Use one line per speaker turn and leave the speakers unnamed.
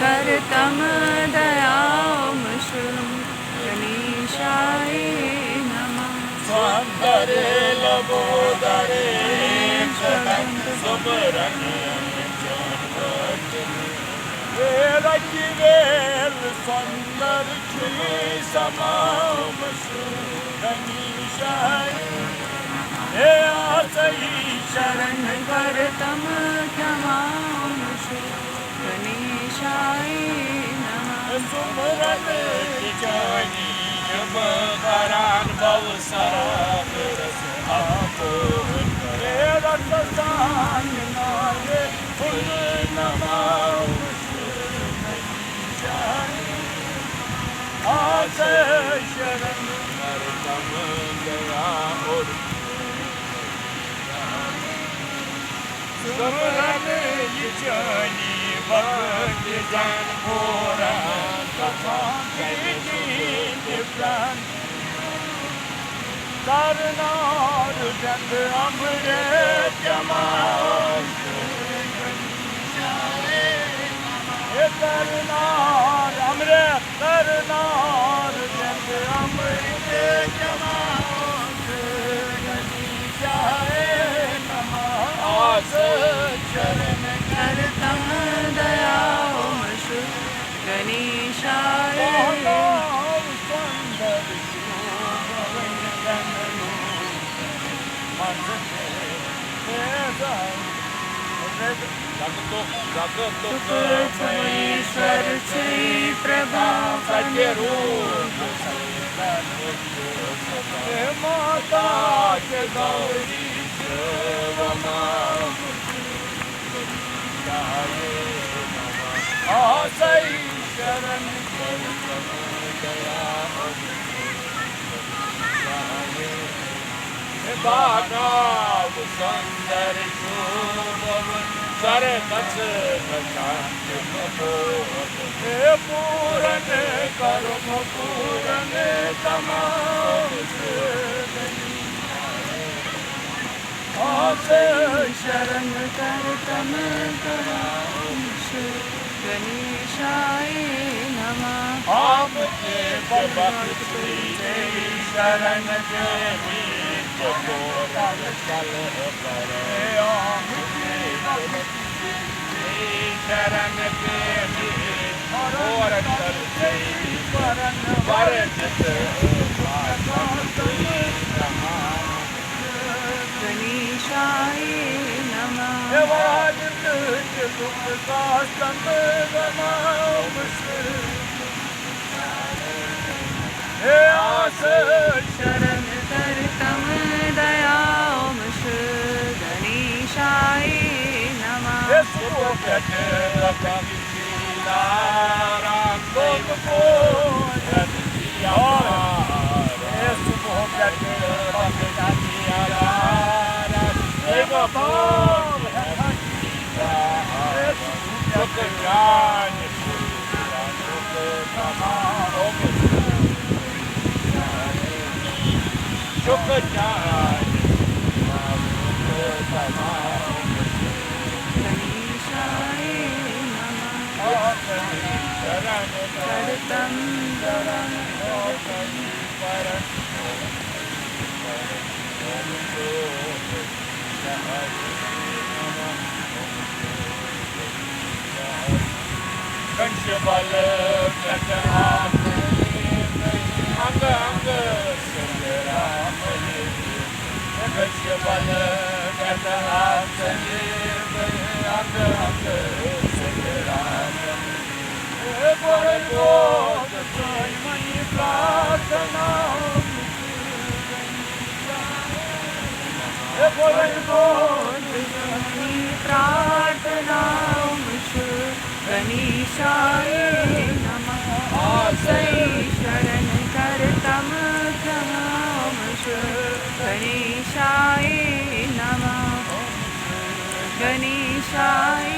करतम दयाम गणेशाय नमः।
स्वांतरे लबोदरे सुमरन रजिवेल सुंदर श्री समाम गणेशाय आसई
शरण करतम क्षमाम गणेशाय नमः।
सुमरन जानी जब करान भवसार आपो रस सान नारे फुल नमाओ आस शरण करतम दया और सुमरन जानी भक्त जन होरा कथा प्राण करनार जग अमृत जमाओ करनार अमृत करनार जग अमृत जमाओ गणेशाय नमः। आस
शरण करतम दयाम गणेशाय महेश्वर श्री प्रभा
सत्यरूप माता के गौरी आसई शरण बागाव सुंदर शोभव सर कछ पूरन कर्म पूरन तमाम आस
शरण करतम दयाम गणेशाय नमः।
आपके भक्ति शरण देवी शरण के और
गणेशाय नमः।
दुख का संग गमाम आस
शरण करतम दयाम गणेशाय नमः। गणेशाय नमः। करतम
कंश बल अंग अंग कंश बल अंग अंग प्रार्थना
प्रार्थना गणेशाय नमः। आसई शरण करतम क्षमाम गणेशाय नमः। गणेशाय